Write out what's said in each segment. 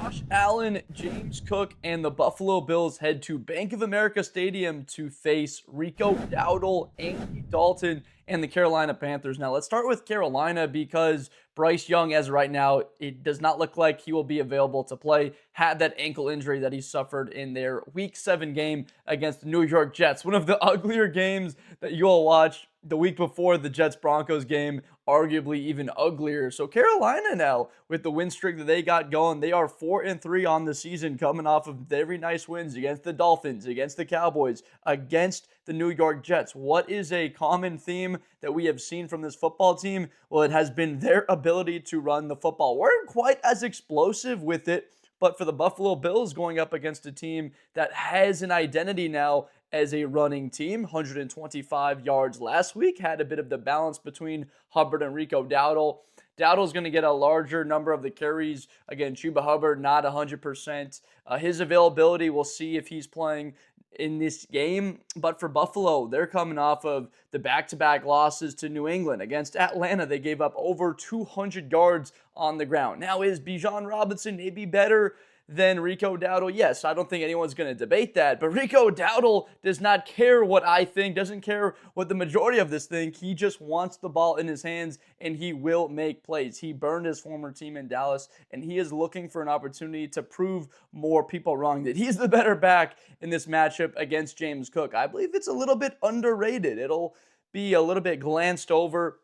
Josh Allen, James Cook, and the Buffalo Bills head to Bank of America Stadium to face Rico, Dowdle, Andy Dalton, and the Carolina Panthers. Now, let's start with Carolina because Bryce Young, as of right now, it does not look like he will be available to play. Had that ankle injury that he suffered in their Week 7 game against the New York Jets. One of the uglier games that you'll watch. The week before the Jets-Broncos game, arguably even uglier. So Carolina now, with the win streak that they got going, they are 4-3 on the season, coming off of very nice wins against the Dolphins, against the Cowboys, against the New York Jets. What is a common theme that we have seen from this football team? Well, it has been their ability to run the football. Weren't quite as explosive with it, but for the Buffalo Bills going up against a team that has an identity now as a running team, 125 yards last week, had a bit of the balance between Hubbard and Rico Dowdle. Dowdle's going to get a larger number of the carries. Again, Chuba Hubbard, not 100%. His availability, we'll see if he's playing in this game. But for Buffalo, they're coming off of the back-to-back losses to New England. Against Atlanta, they gave up over 200 yards on the ground. Now, is Bijan Robinson maybe better than Rico Dowdle? Yes, I don't think anyone's going to debate that. But Rico Dowdle does not care what I think, doesn't care what the majority of this think. He just wants the ball in his hands, and he will make plays. He burned his former team in Dallas, and he is looking for an opportunity to prove more people wrong, that he's the better back in this matchup against James Cook. I believe it's a little bit underrated. It'll be a little bit glanced over.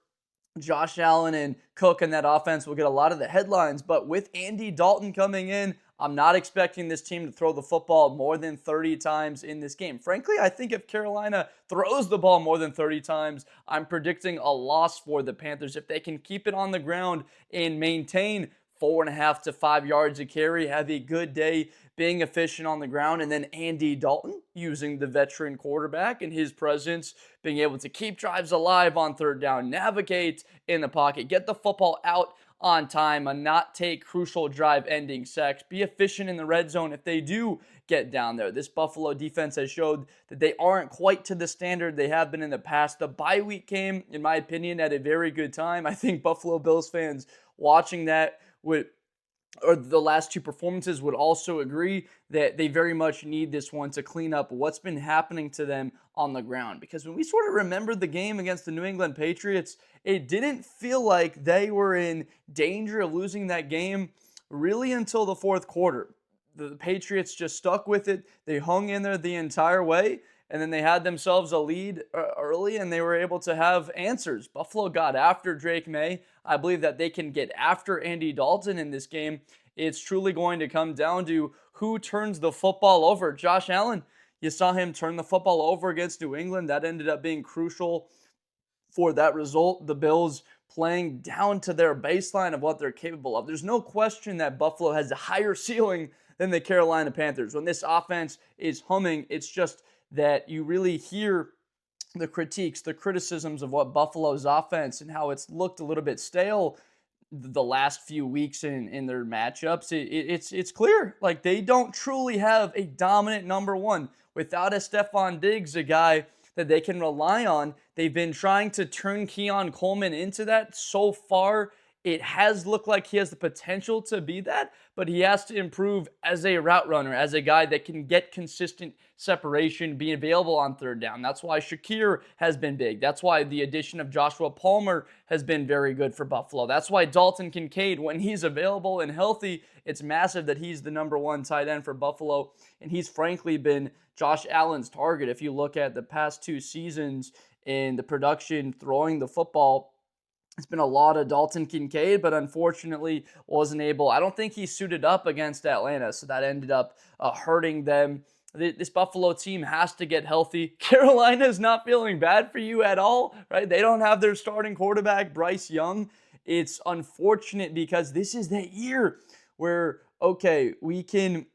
Josh Allen and Cook and that offense will get a lot of the headlines, but with Andy Dalton coming in, I'm not expecting this team to throw the football more than 30 times in this game. Frankly, I think if Carolina throws the ball more than 30 times, I'm predicting a loss for the Panthers. If they can keep it on the ground and maintain 4.5 to 5 yards a carry, have a good day being efficient on the ground, and then Andy Dalton using the veteran quarterback and his presence, being able to keep drives alive on third down, navigate in the pocket, get the football out on time, and not take crucial drive-ending sacks, be efficient in the red zone if they do get down there. This Buffalo defense has showed that they aren't quite to the standard they have been in the past. The bye week came, in my opinion, at a very good time. I think Buffalo Bills fans watching that or the last two performances would also agree that they very much need this one to clean up what's been happening to them on the ground. Because when we sort of remember the game against the New England Patriots, it didn't feel like they were in danger of losing that game really until the fourth quarter. The Patriots just stuck with it. They hung in there the entire way, and then they had themselves a lead early, and they were able to have answers. Buffalo got after Drake May. I believe that they can get after Andy Dalton in this game. It's truly going to come down to who turns the football over. Josh Allen, you saw him turn the football over against New England. That ended up being crucial for that result. The Bills playing down to their baseline of what they're capable of. There's no question that Buffalo has a higher ceiling than the Carolina Panthers. When this offense is humming, it's just that you really hear the critiques, the criticisms of what Buffalo's offense and how it's looked a little bit stale the last few weeks in their matchups. It's clear. Like, they don't truly have a dominant number one. Without a Stephon Diggs, a guy that they can rely on, they've been trying to turn Keon Coleman into that. So far, it has looked like he has the potential to be that, but he has to improve as a route runner, as a guy that can get consistent separation, be available on third down. That's why Shakir has been big. That's why the addition of Joshua Palmer has been very good for Buffalo. That's why Dalton Kincaid, when he's available and healthy, it's massive that he's the number one tight end for Buffalo, and he's frankly been Josh Allen's target. If you look at the past two seasons in the production throwing the football, it's been a lot of Dalton Kincaid, but unfortunately wasn't able. I don't think he suited up against Atlanta, so that ended up hurting them. This Buffalo team has to get healthy. Carolina is not feeling bad for you at all, right? They don't have their starting quarterback, Bryce Young. It's unfortunate because this is that year where, okay, we can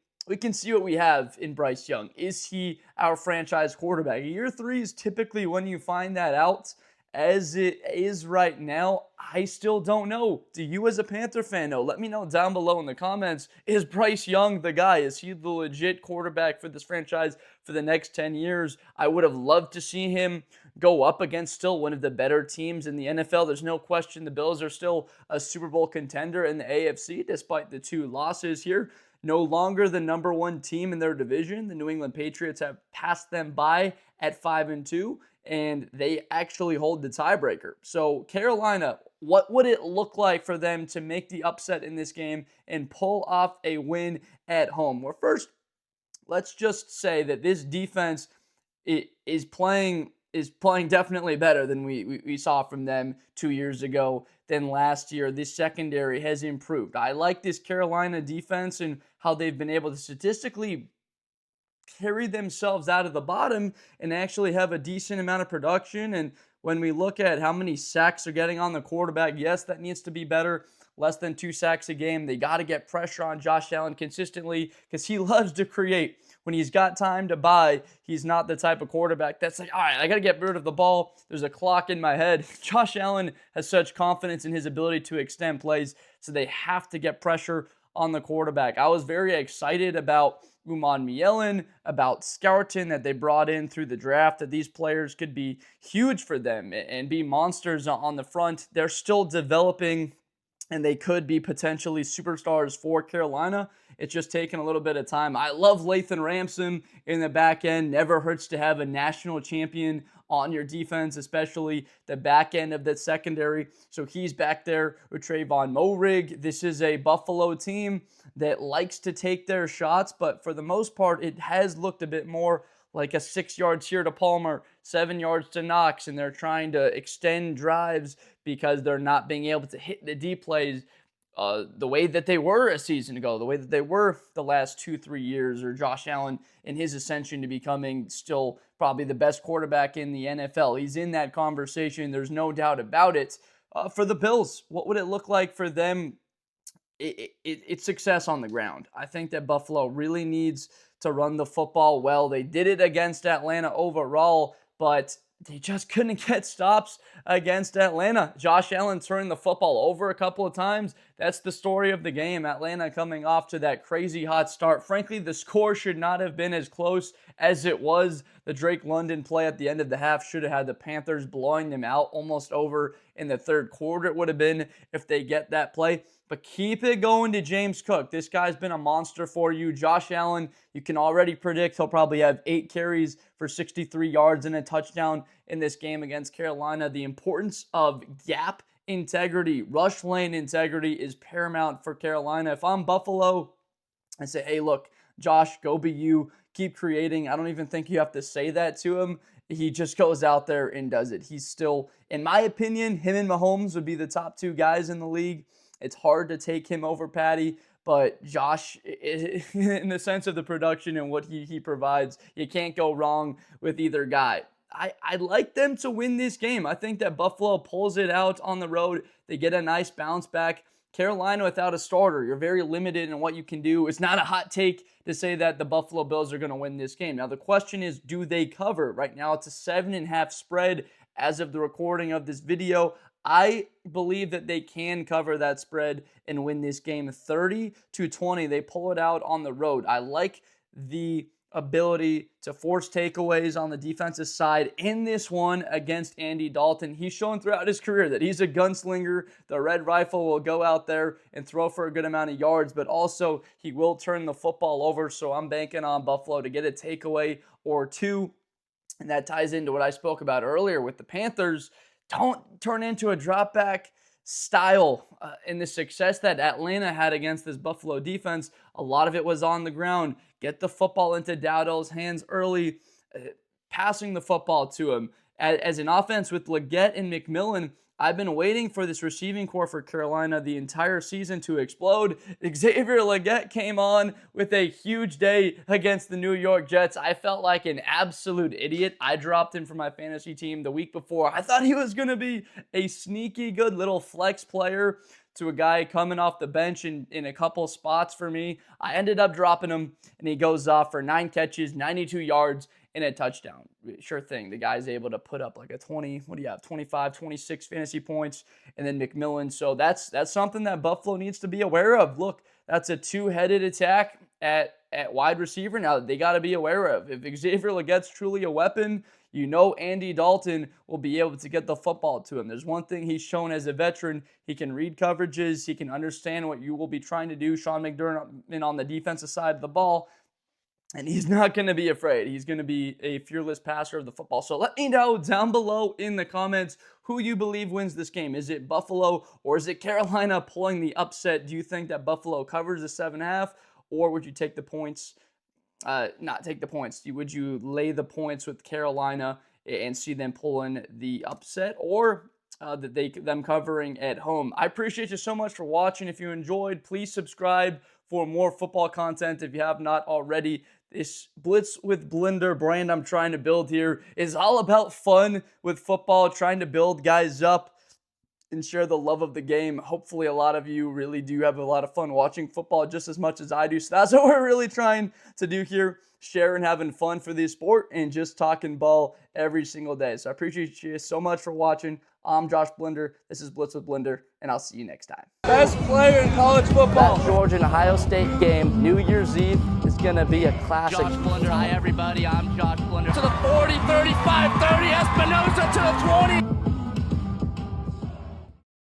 see what we have in Bryce Young. Is he our franchise quarterback? Year 3 is typically when you find that out. As it is right now, I still don't know. Do you as a Panther fan know? Let me know down below in the comments. Is Bryce Young the guy? Is he the legit quarterback for this franchise for the next 10 years? I would have loved to see him go up against still one of the better teams in the NFL. There's no question the Bills are still a Super Bowl contender in the AFC despite the 2 losses here. no longer the number one team in their division. The New England Patriots have passed them by at 5-2, and they actually hold the tiebreaker. So Carolina, what would it look like for them to make the upset in this game and pull off a win at home? Well, first, let's just say that this defense is playing definitely better than we saw from them 2 years ago than last year. This secondary has improved. I like this Carolina defense and how they've been able to statistically carry themselves out of the bottom and actually have a decent amount of production. And when we look at how many sacks they're getting on the quarterback, yes, that needs to be better. Less than 2 sacks a game. They got to get pressure on Josh Allen consistently because he loves to create. When he's got time to buy, he's not the type of quarterback that's like, all right, I got to get rid of the ball. There's a clock in my head. Josh Allen has such confidence in his ability to extend plays, so they have to get pressure on the quarterback. I was very excited about McMillan, about Skelton that they brought in through the draft, that these players could be huge for them and be monsters on the front. They're still developing, and they could be potentially superstars for Carolina. It's just taking a little bit of time. I love Lathan Ransom in the back end. Never hurts to have a national champion on your defense, especially the back end of that secondary. So he's back there with Trayvon Moehrig. This is a Buffalo team that likes to take their shots, but for the most part, it has looked a bit more like a 6 yards here to Palmer, 7 yards to Knox, and they're trying to extend drives because they're not being able to hit the deep plays the way that they were a season ago, the way that they were the last 2-3 years, or Josh Allen in his ascension to becoming still probably the best quarterback in the NFL. He's in that conversation. There's no doubt about it. For the Bills, what would it look like for them? It's success on the ground. I think that Buffalo really needs to run the football well. They did it against Atlanta overall, but they just couldn't get stops against Atlanta. Josh Allen turned the football over a couple of times. That's the story of the game. Atlanta coming off to that crazy hot start. Frankly, the score should not have been as close as it was. The Drake London play at the end of the half should have had the Panthers blowing them out almost over in the third quarter. It would have been if they get that play. But keep it going to James Cook. This guy's been a monster for you. Josh Allen, you can already predict he'll probably have 8 carries for 63 yards and a touchdown in this game against Carolina. The importance of gap integrity, rush lane integrity is paramount for Carolina. If I'm Buffalo, I say, hey, look, Josh, go be you. Keep creating. I don't even think you have to say that to him. He just goes out there and does it. He's still, in my opinion, him and Mahomes would be the top 2 guys in the league. It's hard to take him over Patty, but Josh, in the sense of the production and what he provides, you can't go wrong with either guy. I'd like them to win this game. I think that Buffalo pulls it out on the road. They get a nice bounce back. Carolina without a starter, you're very limited in what you can do. It's not a hot take to say that the Buffalo Bills are going to win this game. Now, the question is, do they cover? Right now, it's a 7.5 spread as of the recording of this video. I believe that they can cover that spread and win this game 30-20. They pull it out on the road. I like the ability to force takeaways on the defensive side in this one against Andy Dalton. He's shown throughout his career that he's a gunslinger. The Red Rifle will go out there and throw for a good amount of yards, but also he will turn the football over. So I'm banking on Buffalo to get a takeaway or 2. And that ties into what I spoke about earlier with the Panthers. Don't turn into a drop back style in the success that Atlanta had against this Buffalo defense. A lot of it was on the ground. Get the football into Dowdle's hands early, passing the football to him. As an offense with Legette and McMillan, I've been waiting for this receiving core for Carolina the entire season to explode. Xavier Legette came on with a huge day against the New York Jets. I felt like an absolute idiot. I dropped him for my fantasy team the week before. I thought he was going to be a sneaky good little flex player to a guy coming off the bench in a couple spots for me. I ended up dropping him, and he goes off for 9 catches, 92 yards, and a touchdown. Sure thing. The guy's able to put up like a 25, 26 fantasy points, and then McMillan. So that's something that Buffalo needs to be aware of. Look, that's a 2-headed attack at wide receiver now that they got to be aware of. If Xavier Legette's truly a weapon, you know Andy Dalton will be able to get the football to him. There's one thing he's shown as a veteran. He can read coverages. He can understand what you will be trying to do. Sean McDermott on the defensive side of the ball. And he's not going to be afraid. He's going to be a fearless passer of the football. So let me know down below in the comments who you believe wins this game. Is it Buffalo or is it Carolina pulling the upset? Do you think that Buffalo covers the 7.5, or would you take the points? Not take the points. Would you lay the points with Carolina and see them pulling the upset, or them covering at home? I appreciate you so much for watching. If you enjoyed, please subscribe for more football content if you have not already. This Blitz with Blender brand I'm trying to build here is all about fun with football, trying to build guys up and share the love of the game. Hopefully a lot of you really do have a lot of fun watching football just as much as I do. So that's what we're really trying to do here, sharing, having fun for this sport, and just talking ball every single day. So I appreciate you so much for watching. I'm Josh Blender. This is Blitz with Blender, and I'll see you next time. Best player in college football. That Georgia and Ohio State game, New Year's Eve, is going to be a classic. Josh Blender. Hi, everybody. I'm Josh Blender. To the